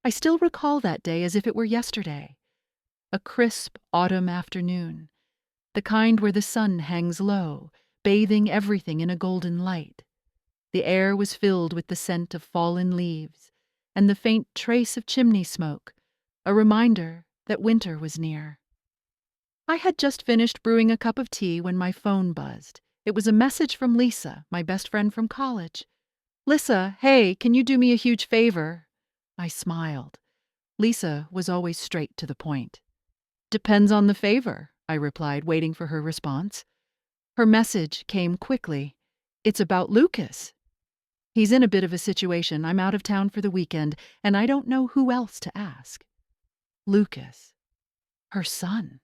I still recall that day as if it were yesterday. A crisp autumn afternoon, the kind where the sun hangs low, bathing everything in a golden light. The air was filled with the scent of fallen leaves and the faint trace of chimney smoke, a reminder that winter was near. I had just finished brewing a cup of tea when my phone buzzed. It was a message from Lisa, my best friend from college. "Lisa, hey, can you do me a huge favor?" I smiled. Lisa was always straight to the point. "Depends on the favor," I replied, waiting for her response. Her message came quickly. "It's about Lucas. He's in a bit of a situation. I'm out of town for the weekend, and I don't know who else to ask." Lucas. Her son.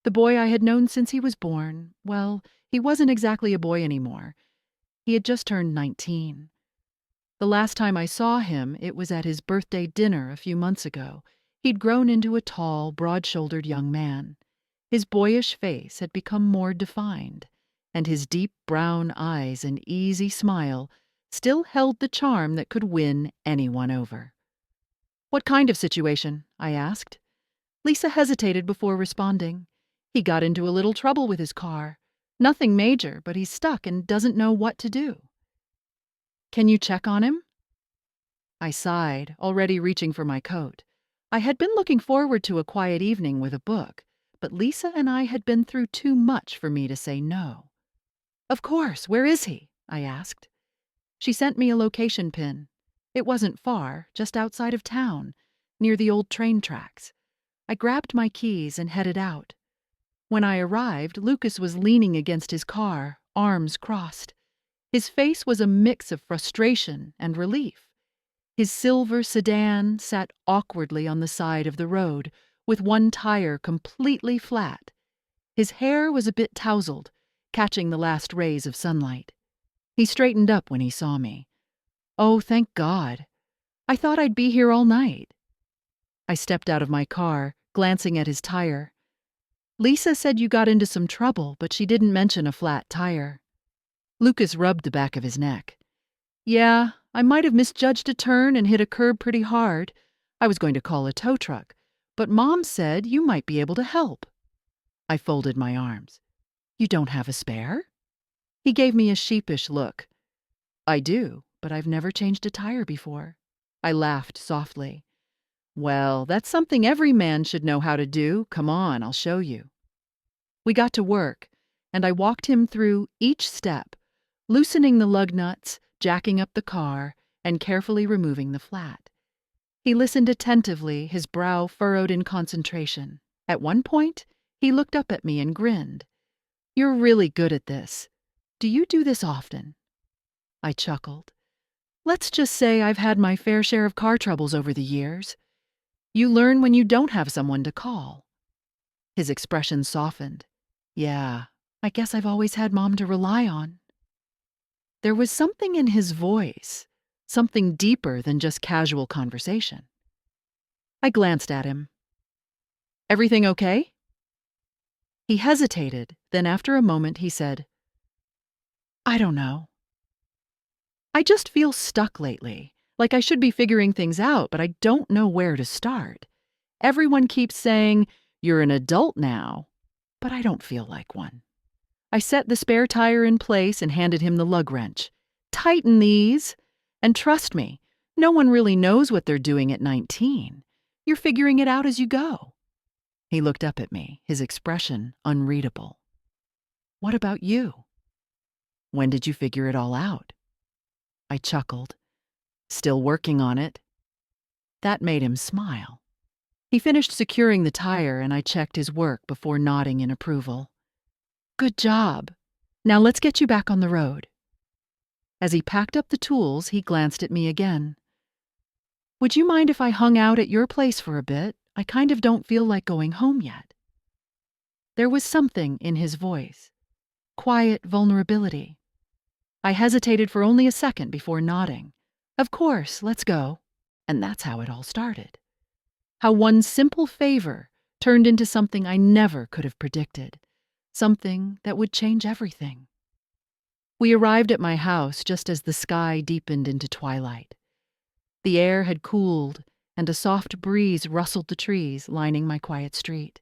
The boy I had known since he was born. Well, he wasn't exactly a boy anymore. He had just turned 19. The last time I saw him, it was at his birthday dinner a few months ago. He'd grown into a tall, broad-shouldered young man. His boyish face had become more defined, and his deep brown eyes and easy smile still held the charm that could win anyone over. "What kind of situation?" I asked. Lisa hesitated before responding. "He got into a little trouble with his car. Nothing major, but he's stuck and doesn't know what to do." "Can you check on him?" I sighed, already reaching for my coat. I had been looking forward to a quiet evening with a book, but Lisa and I had been through too much for me to say no. "Of course, where is he?" I asked. She sent me a location pin. It wasn't far, just outside of town, near the old train tracks. I grabbed my keys and headed out. When I arrived, Lucas was leaning against his car, arms crossed. His face was a mix of frustration and relief. His silver sedan sat awkwardly on the side of the road, with one tire completely flat. His hair was a bit tousled, catching the last rays of sunlight. He straightened up when he saw me. "Oh, thank God. I thought I'd be here all night." I stepped out of my car, glancing at his tire. "Lisa said you got into some trouble, but she didn't mention a flat tire." Lucas rubbed the back of his neck. "Yeah, I might have misjudged a turn and hit a curb pretty hard. I was going to call a tow truck, but Mom said you might be able to help." I folded my arms. "You don't have a spare?" He gave me a sheepish look. "I do, but I've never changed a tire before." I laughed softly. "Well, that's something every man should know how to do. Come on, I'll show you." We got to work, and I walked him through each step, loosening the lug nuts, jacking up the car, and carefully removing the flat. He listened attentively, his brow furrowed in concentration. At one point, he looked up at me and grinned. "You're really good at this. Do you do this often?" I chuckled. "Let's just say I've had my fair share of car troubles over the years. You learn when you don't have someone to call." His expression softened. "Yeah, I guess I've always had Mom to rely on." There was something in his voice, something deeper than just casual conversation. I glanced at him. "Everything okay?" He hesitated, then after a moment he said, "I don't know. I just feel stuck lately, like I should be figuring things out, but I don't know where to start. Everyone keeps saying, 'You're an adult now,' but I don't feel like one." I set the spare tire in place and handed him the lug wrench. "Tighten these. And trust me, no one really knows what they're doing at 19. You're figuring it out as you go." He looked up at me, his expression unreadable. "What about you? When did you figure it all out?" I chuckled. "Still working on it." That made him smile. He finished securing the tire and I checked his work before nodding in approval. "Good job. Now let's get you back on the road." As he packed up the tools, he glanced at me again. "Would you mind if I hung out at your place for a bit? I kind of don't feel like going home yet." There was something in his voice. Quiet vulnerability. I hesitated for only a second before nodding. "Of course, let's go." And that's how it all started. How one simple favor turned into something I never could have predicted. Something that would change everything. We arrived at my house just as the sky deepened into twilight. The air had cooled, and a soft breeze rustled the trees lining my quiet street.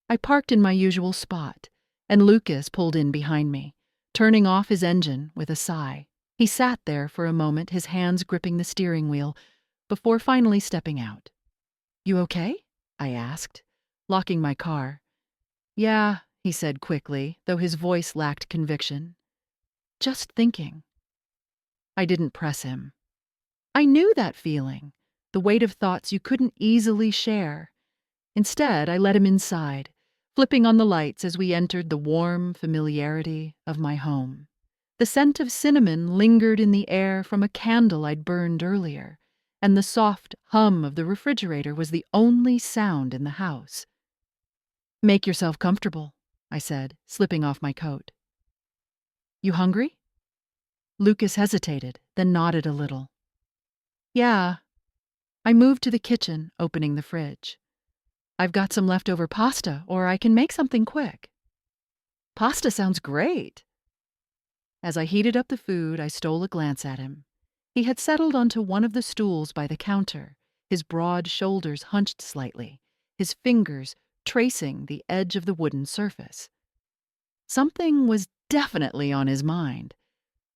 I parked in my usual spot, and Lucas pulled in behind me, turning off his engine with a sigh. He sat there for a moment, his hands gripping the steering wheel, before finally stepping out. "You okay?" I asked, locking my car. "Yeah," he said quickly, though his voice lacked conviction. "Just thinking." I didn't press him. I knew that feeling, the weight of thoughts you couldn't easily share. Instead, I let him inside, flipping on the lights as we entered the warm familiarity of my home. The scent of cinnamon lingered in the air from a candle I'd burned earlier, and the soft hum of the refrigerator was the only sound in the house. "Make yourself comfortable," I said, slipping off my coat. "You hungry?" Lucas hesitated, then nodded a little. "Yeah." I moved to the kitchen, opening the fridge. "I've got some leftover pasta, or I can make something quick." "Pasta sounds great." As I heated up the food, I stole a glance at him. He had settled onto one of the stools by the counter, his broad shoulders hunched slightly, his fingers tracing the edge of the wooden surface. Something was definitely on his mind.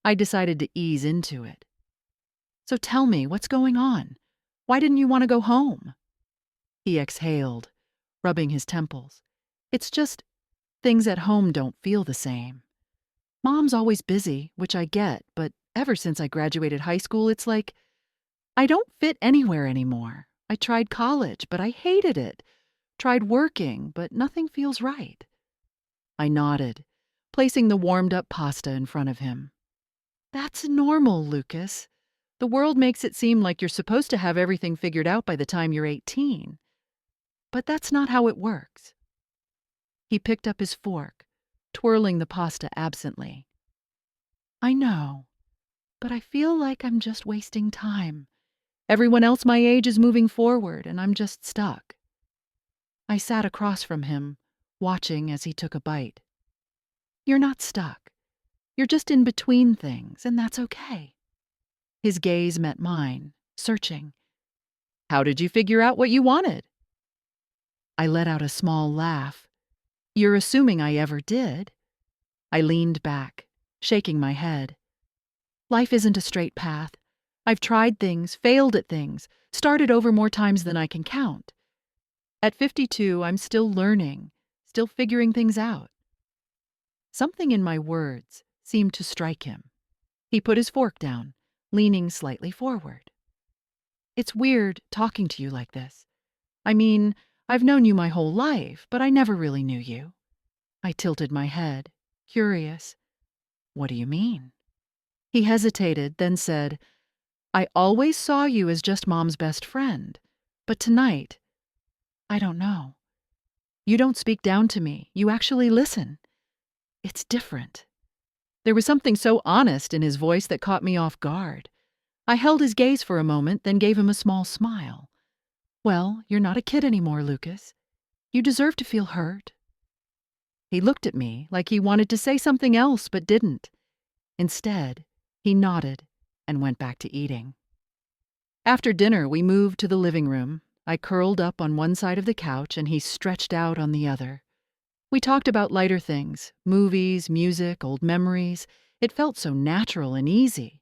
I decided to ease into it. "So tell me, what's going on? Why didn't you want to go home?" He exhaled, rubbing his temples. "It's just, things at home don't feel the same. Mom's always busy, which I get, but ever since I graduated high school, it's like I don't fit anywhere anymore. I tried college, but I hated it. Tried working, but nothing feels right." I nodded, placing the warmed-up pasta in front of him. "That's normal, Lucas. The world makes it seem like you're supposed to have everything figured out by the time you're 18. But that's not how it works." He picked up his fork, twirling the pasta absently. "I know, but I feel like I'm just wasting time. Everyone else my age is moving forward, and I'm just stuck." I sat across from him, watching as he took a bite. "You're not stuck. You're just in between things, and that's okay." His gaze met mine, searching. "How did you figure out what you wanted?" I let out a small laugh. "You're assuming I ever did." I leaned back, shaking my head. "Life isn't a straight path. I've tried things, failed at things, started over more times than I can count. At 52, I'm still learning, still figuring things out." Something in my words seemed to strike him. He put his fork down, leaning slightly forward. "It's weird talking to you like this. I mean, I've known you my whole life, but I never really knew you." I tilted my head, curious. "What do you mean?" He hesitated, then said, "I always saw you as just Mom's best friend. But tonight, I don't know. You don't speak down to me. You actually listen. It's different." There was something so honest in his voice that caught me off guard. I held his gaze for a moment, then gave him a small smile. "Well, you're not a kid anymore, Lucas. You deserve to feel hurt." He looked at me like he wanted to say something else but didn't. Instead, he nodded and went back to eating. After dinner, we moved to the living room. I curled up on one side of the couch and he stretched out on the other. We talked about lighter things, movies, music, old memories. It felt so natural and easy.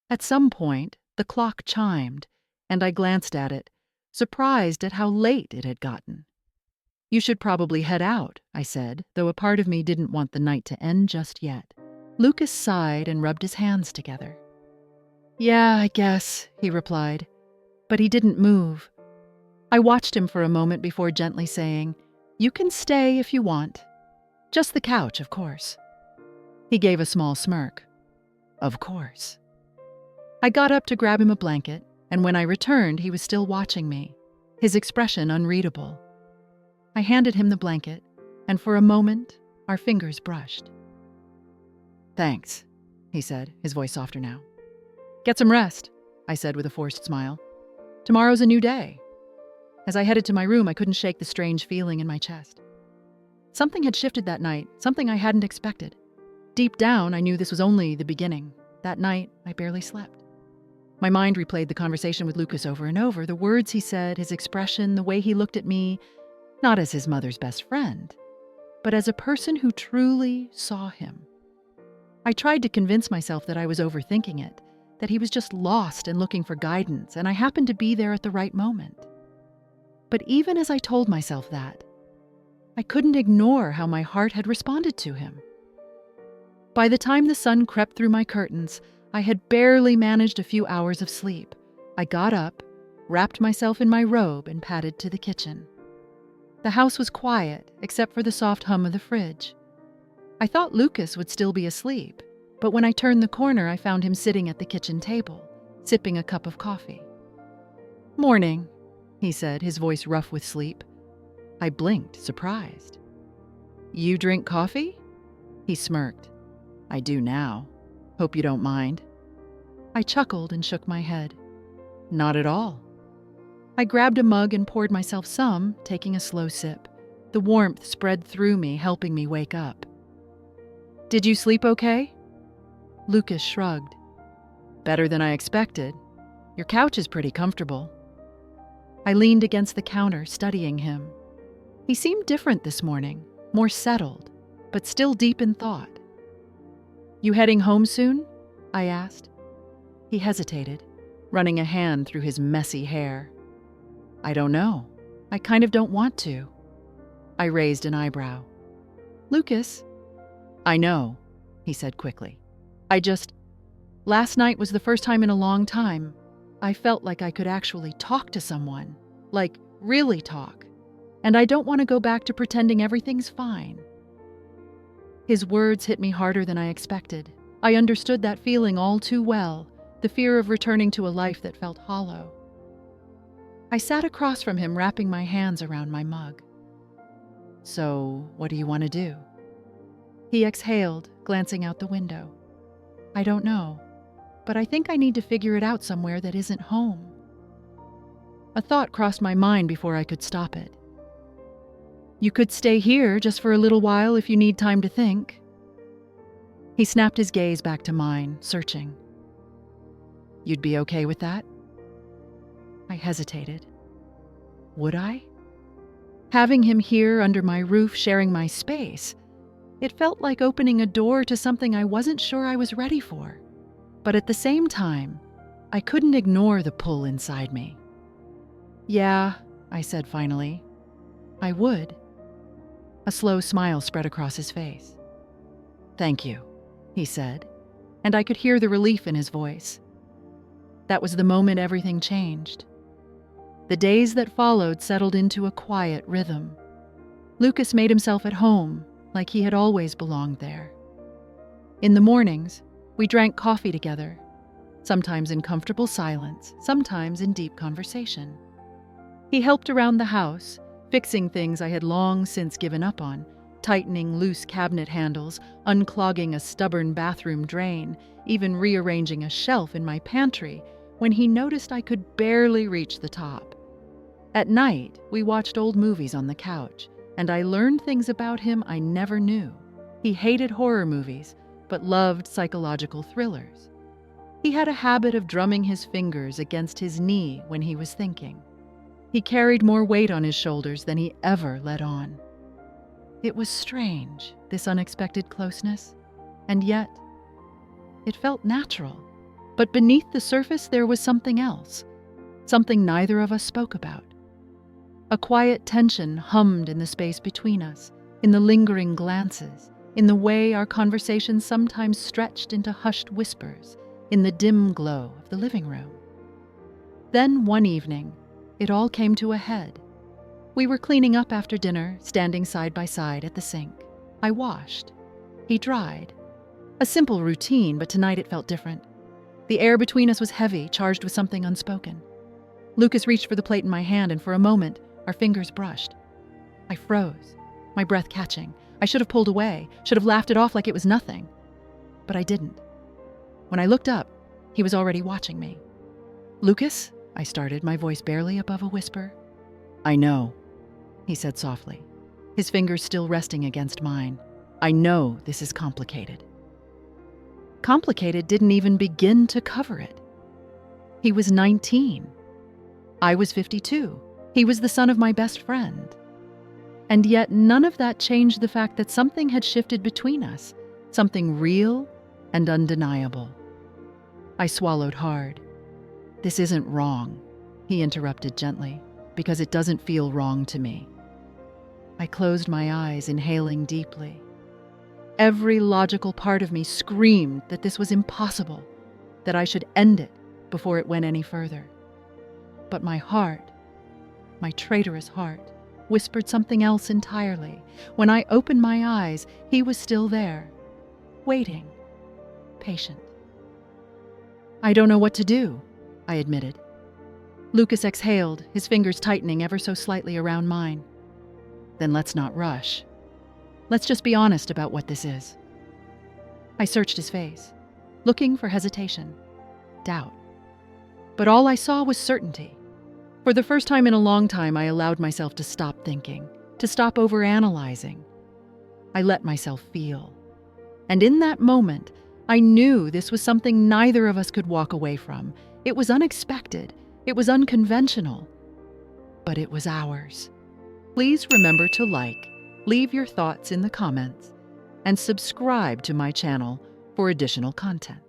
At some point, the clock chimed, and I glanced at it, surprised at how late it had gotten. "You should probably head out," I said, though a part of me didn't want the night to end just yet. Lucas sighed and rubbed his hands together. "Yeah, I guess," he replied, but he didn't move. I watched him for a moment before gently saying, "You can stay if you want. Just the couch, of course." He gave a small smirk. "Of course." I got up to grab him a blanket, and when I returned, he was still watching me, his expression unreadable. I handed him the blanket, and for a moment, our fingers brushed. "Thanks," he said, his voice softer now. "Get some rest," I said with a forced smile. "Tomorrow's a new day." As I headed to my room, I couldn't shake the strange feeling in my chest. Something had shifted that night, something I hadn't expected. Deep down, I knew this was only the beginning. That night, I barely slept. My mind replayed the conversation with Lucas over and over, the words he said, his expression, the way he looked at me, not as his mother's best friend, but as a person who truly saw him. I tried to convince myself that I was overthinking it, that he was just lost and looking for guidance, and I happened to be there at the right moment. But even as I told myself that, I couldn't ignore how my heart had responded to him. By the time the sun crept through my curtains, I had barely managed a few hours of sleep. I got up, wrapped myself in my robe, and padded to the kitchen. The house was quiet, except for the soft hum of the fridge. I thought Lucas would still be asleep, but when I turned the corner, I found him sitting at the kitchen table, sipping a cup of coffee. "Morning," he said, his voice rough with sleep. I blinked, surprised. "You drink coffee?" He smirked. "I do now. Hope you don't mind." I chuckled and shook my head. "Not at all." I grabbed a mug and poured myself some, taking a slow sip. The warmth spread through me, helping me wake up. "Did you sleep okay?" Lucas shrugged. "Better than I expected. Your couch is pretty comfortable." I leaned against the counter, studying him. He seemed different this morning, more settled, but still deep in thought. "You heading home soon?" I asked. He hesitated, running a hand through his messy hair. "I don't know. I kind of don't want to." I raised an eyebrow. "Lucas." "I know," he said quickly. Last night was the first time in a long time I felt like I could actually talk to someone, like really talk, and I don't want to go back to pretending everything's fine." His words hit me harder than I expected. I understood that feeling all too well, the fear of returning to a life that felt hollow. I sat across from him, wrapping my hands around my mug. "So, what do you want to do?" He exhaled, glancing out the window. "I don't know, but I think I need to figure it out somewhere that isn't home." A thought crossed my mind before I could stop it. "You could stay here just for a little while if you need time to think." He snapped his gaze back to mine, searching. "You'd be okay with that?" I hesitated. Would I? Having him here under my roof, sharing my space, it felt like opening a door to something I wasn't sure I was ready for. But at the same time, I couldn't ignore the pull inside me. "Yeah," I said finally. "I would." A slow smile spread across his face. "Thank you," he said, and I could hear the relief in his voice. That was the moment everything changed. The days that followed settled into a quiet rhythm. Lucas made himself at home, like he had always belonged there. In the mornings, we drank coffee together, sometimes in comfortable silence, sometimes in deep conversation. He helped around the house, fixing things I had long since given up on, tightening loose cabinet handles, unclogging a stubborn bathroom drain, even rearranging a shelf in my pantry when he noticed I could barely reach the top. At night, we watched old movies on the couch, and I learned things about him I never knew. He hated horror movies, but loved psychological thrillers. He had a habit of drumming his fingers against his knee when he was thinking. He carried more weight on his shoulders than he ever let on. It was strange, this unexpected closeness, and yet it felt natural. But beneath the surface there was something else, something neither of us spoke about. A quiet tension hummed in the space between us, in the lingering glances, in the way our conversations sometimes stretched into hushed whispers, in the dim glow of the living room. Then one evening, it all came to a head. We were cleaning up after dinner, standing side by side at the sink. I washed. He dried. A simple routine, but tonight it felt different. The air between us was heavy, charged with something unspoken. Lucas reached for the plate in my hand, and for a moment, our fingers brushed. I froze, my breath catching. I should have pulled away, should have laughed it off like it was nothing. But I didn't. When I looked up, he was already watching me. "Lucas?" I started, my voice barely above a whisper. "I know," he said softly, his fingers still resting against mine. "I know this is complicated." Complicated didn't even begin to cover it. He was 19. I was 52. He was the son of my best friend. And yet none of that changed the fact that something had shifted between us, something real and undeniable. I swallowed hard. "This isn't wrong," he interrupted gently, "because it doesn't feel wrong to me." I closed my eyes, inhaling deeply. Every logical part of me screamed that this was impossible, that I should end it before it went any further. But my heart, my traitorous heart, whispered something else entirely. When I opened my eyes, he was still there, waiting, patient. "I don't know what to do," I admitted. Lucas exhaled, his fingers tightening ever so slightly around mine. "Then let's not rush. Let's just be honest about what this is." I searched his face, looking for hesitation, doubt. But all I saw was certainty. For the first time in a long time, I allowed myself to stop thinking, to stop overanalyzing. I let myself feel. And in that moment, I knew this was something neither of us could walk away from. It was unexpected. It was unconventional. But it was ours. Please remember to like, leave your thoughts in the comments, and subscribe to my channel for additional content.